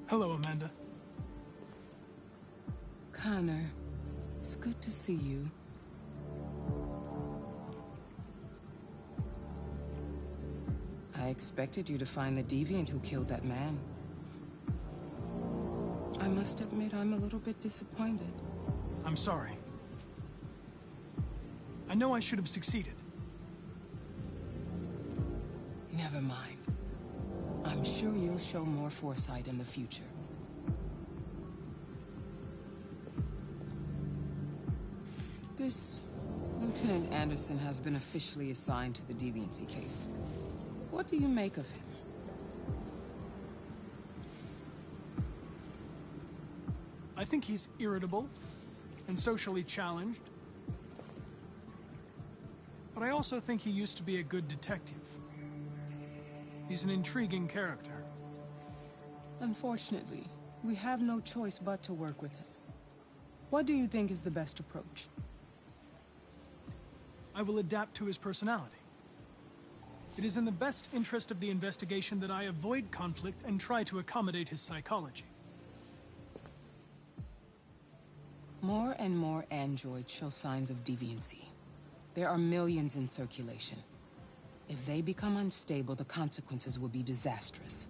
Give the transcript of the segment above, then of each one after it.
Hello, Amanda. Connor, it's good to see you. I expected you to find the deviant who killed that man. I must admit, I'm a little bit disappointed. I'm sorry. I know I should have succeeded. Never mind. I'm sure you'll show more foresight in the future. This Lieutenant Anderson has been officially assigned to the deviancy case. What do you make of him? I think he's irritable and socially challenged. But I also think he used to be a good detective. He's an intriguing character. Unfortunately, we have no choice but to work with him. What do you think is the best approach? I will adapt to his personality. It is in the best interest of the investigation that I avoid conflict and try to accommodate his psychology. More and more androids show signs of deviancy. There are millions in circulation. If they become unstable, the consequences will be disastrous.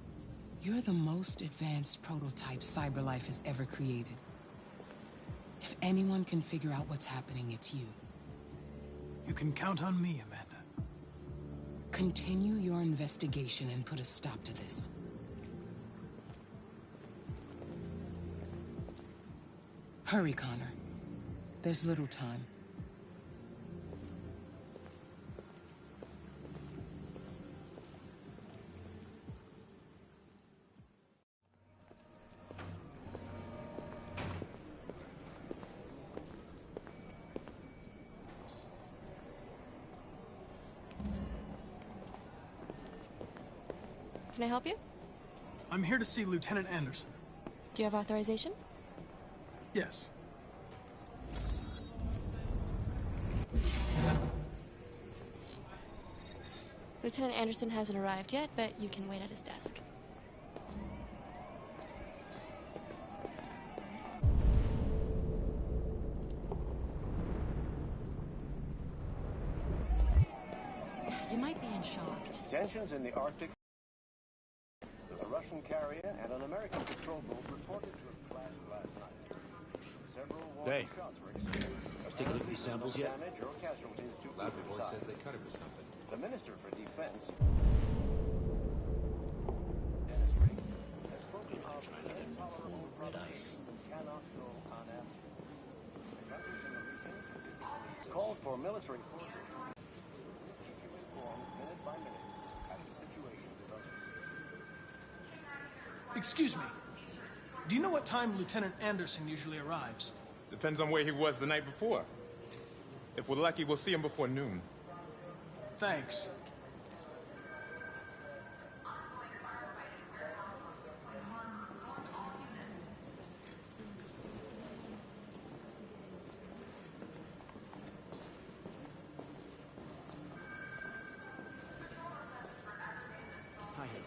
You're the most advanced prototype CyberLife has ever created. If anyone can figure out what's happening, it's you. You can count on me, Amanda. Continue your investigation and put a stop to this. Hurry, Connor. There's little time. Can I help you? I'm here to see Lieutenant Anderson. Do you have authorization? Yes. Lieutenant Anderson hasn't arrived yet, but you can wait at his desk. You might be in shock. Tensions in the Arctic. A Russian carrier and an American patrol boat reported to have clashed last night. Several warning shots were exchanged. Take a look at these samples yet? Damage or casualties to Lab either report side. says they cut it with something. The Minister for Defense, Dennis Riggs, has spoken of intolerable problems that cannot go unanswered. The countries in the region called for military forces to keep you informed minute by minute as the situation develops. Excuse me. Do you know what time Lieutenant Anderson usually arrives? Depends on where he was the night before. If we're lucky, we'll see him before noon. Thanks. Hi, Henry.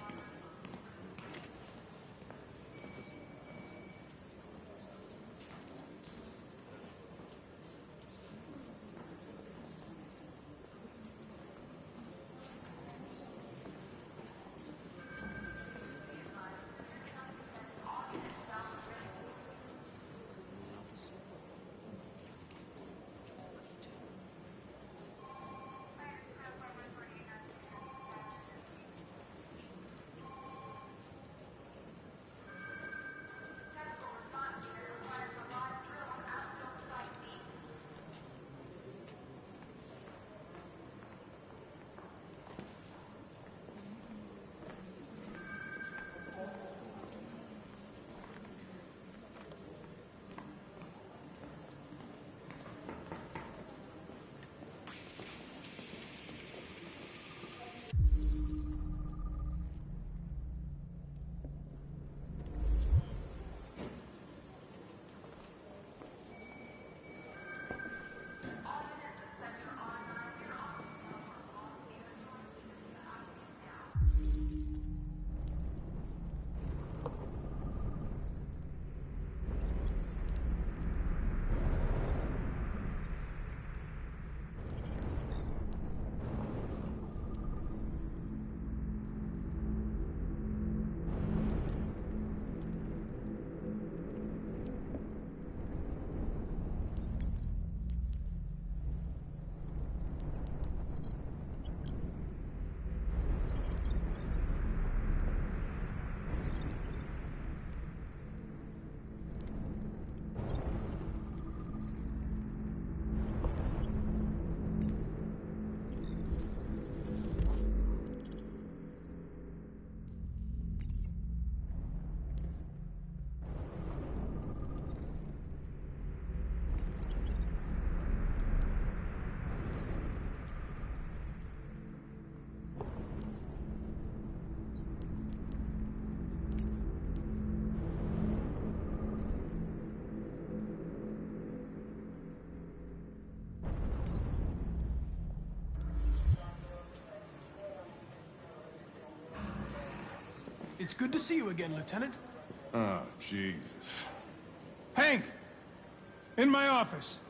It's good to see you again, Lieutenant. Oh, Jesus. Hank! In my office.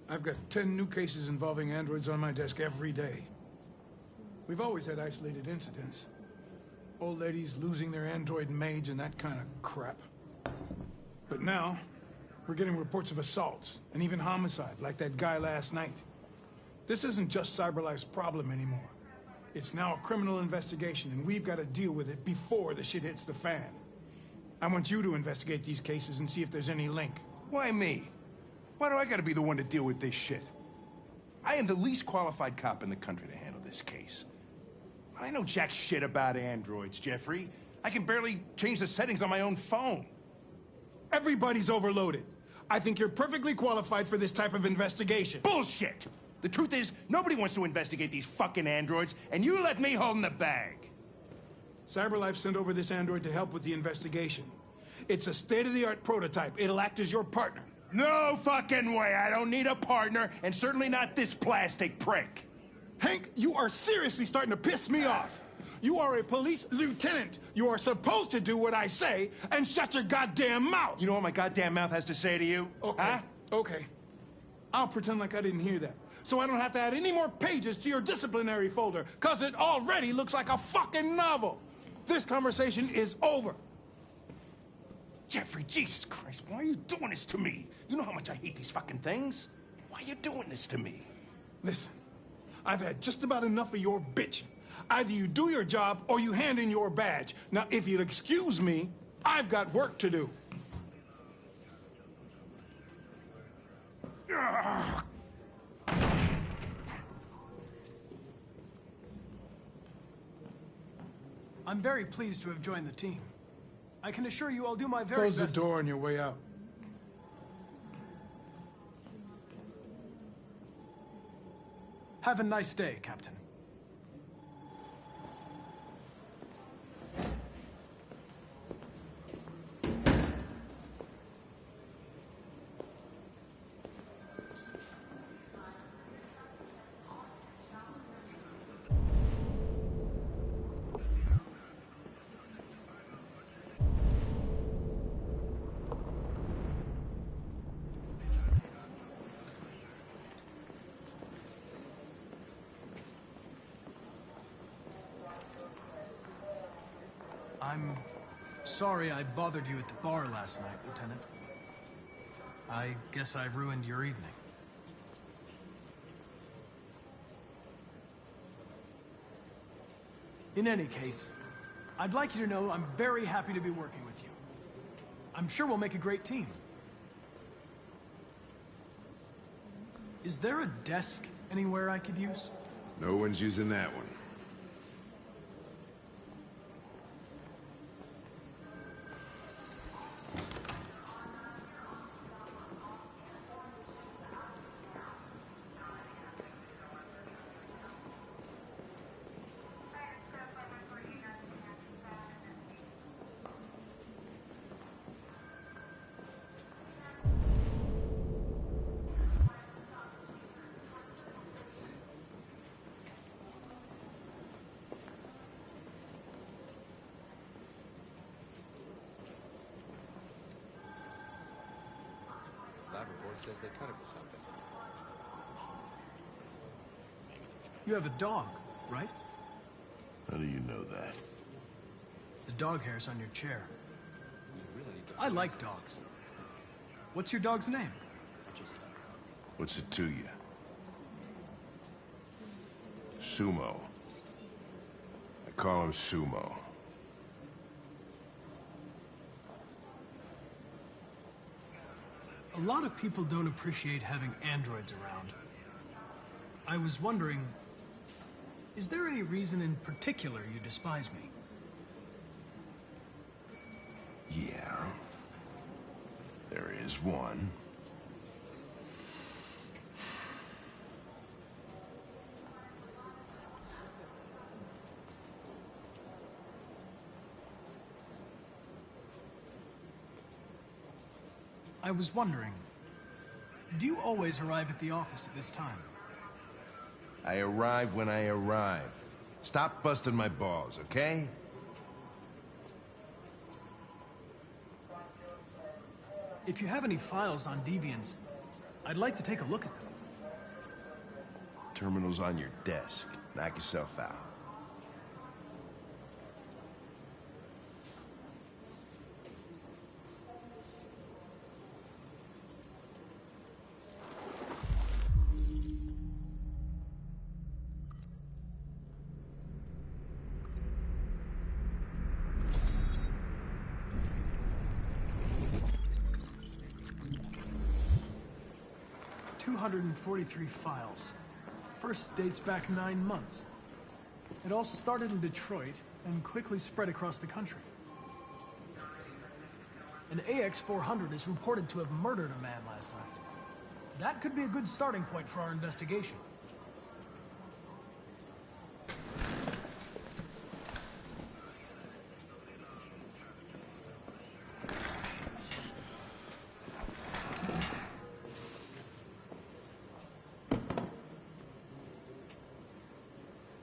I've got 10 new cases involving androids on my desk every day. We've always had isolated incidents. Old ladies losing their android maids and that kind of crap. But now, we're getting reports of assaults and even homicide, like that guy last night. This isn't just CyberLife's problem anymore. It's now a criminal investigation, and we've got to deal with it before the shit hits the fan. I want you to investigate these cases and see if there's any link. Why me? Why do I gotta be the one to deal with this shit? I am the least qualified cop in the country to handle this case. I know jack shit about androids, Jeffrey. I can barely change the settings on my own phone. Everybody's overloaded. I think you're perfectly qualified for this type of investigation. Bullshit! The truth is, nobody wants to investigate these fucking androids, and you let me hold in the bag. CyberLife sent over this android to help with the investigation. It's a state-of-the-art prototype. It'll act as your partner. No fucking way! I don't need a partner, and certainly not this plastic prick. Hank, you are seriously starting to piss me off. You are a police lieutenant. You are supposed to do what I say and shut your goddamn mouth. You know what my goddamn mouth has to say to you? Okay, huh? okay. I'll pretend like I didn't hear that, so I don't have to add any more pages to your disciplinary folder, because it already looks like a fucking novel. This conversation is over. Jeffrey, Jesus Christ, why are you doing this to me? You know how much I hate these fucking things. Why are you doing this to me? Listen, I've had just about enough of your bitching. Either you do your job or you hand in your badge. Now, if you'll excuse me, I've got work to do. I'm very pleased to have joined the team. I can assure you I'll do my very best. Close the door on your way out. Have a nice day, Captain. I'm sorry I bothered you at the bar last night, Lieutenant. I guess I ruined your evening. In any case, I'd like you to know I'm very happy to be working with you. I'm sure we'll make a great team. Is there a desk anywhere I could use? No one's using that one. Lab report says they cut it with something. You have a dog, right? How do you know that? The dog hair's on your chair. We really need to I like dogs. What's your dog's name? What's it to you? Sumo. I call him Sumo. A lot of people don't appreciate having androids around. I was wondering, is there any reason in particular you despise me? Yeah. There is one. I was wondering, do you always arrive at the office at this time? I arrive when I arrive. Stop busting my balls, okay? If you have any files on deviants, I'd like to take a look at them. Terminal's on your desk. Knock yourself out. .243 files. First dates back 9 months. It all started in Detroit and quickly spread across the country. An AX-400 is reported to have murdered a man last night. That could be a good starting point for our investigation.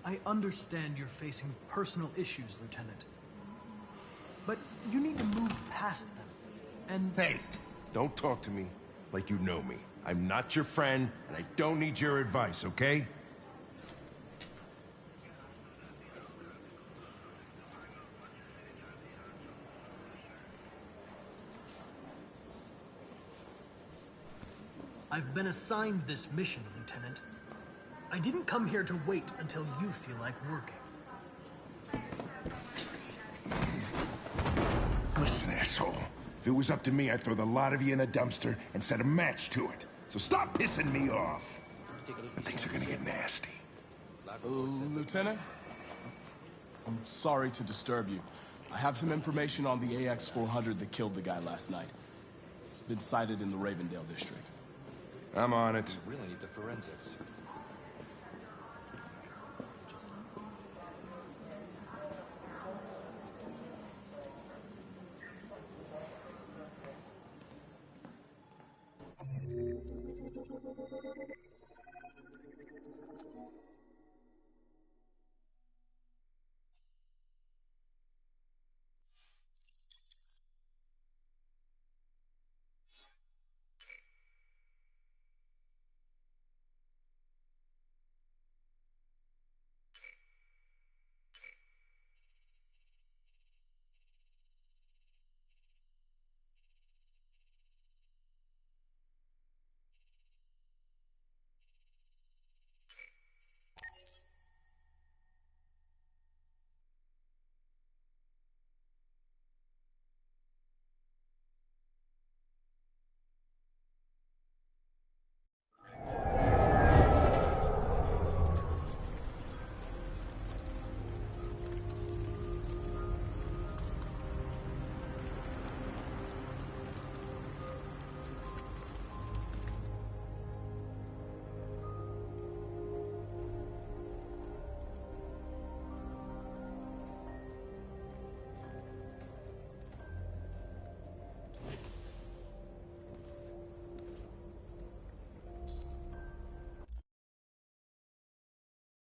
I understand you're facing personal issues, Lieutenant. But you need to move past them. And... Hey, don't talk to me like you know me. I'm not your friend, and I don't need your advice, okay? I've been assigned this mission, Lieutenant. I didn't come here to wait until you feel like working. Listen, asshole. If it was up to me, I'd throw the lot of you in a dumpster and set a match to it. So stop pissing me off. But things are gonna get nasty. Lieutenant? I'm sorry to disturb you. I have some information on the AX-400 that killed the guy last night. It's been sighted in the Ravendale district. I'm on it. We really need the forensics.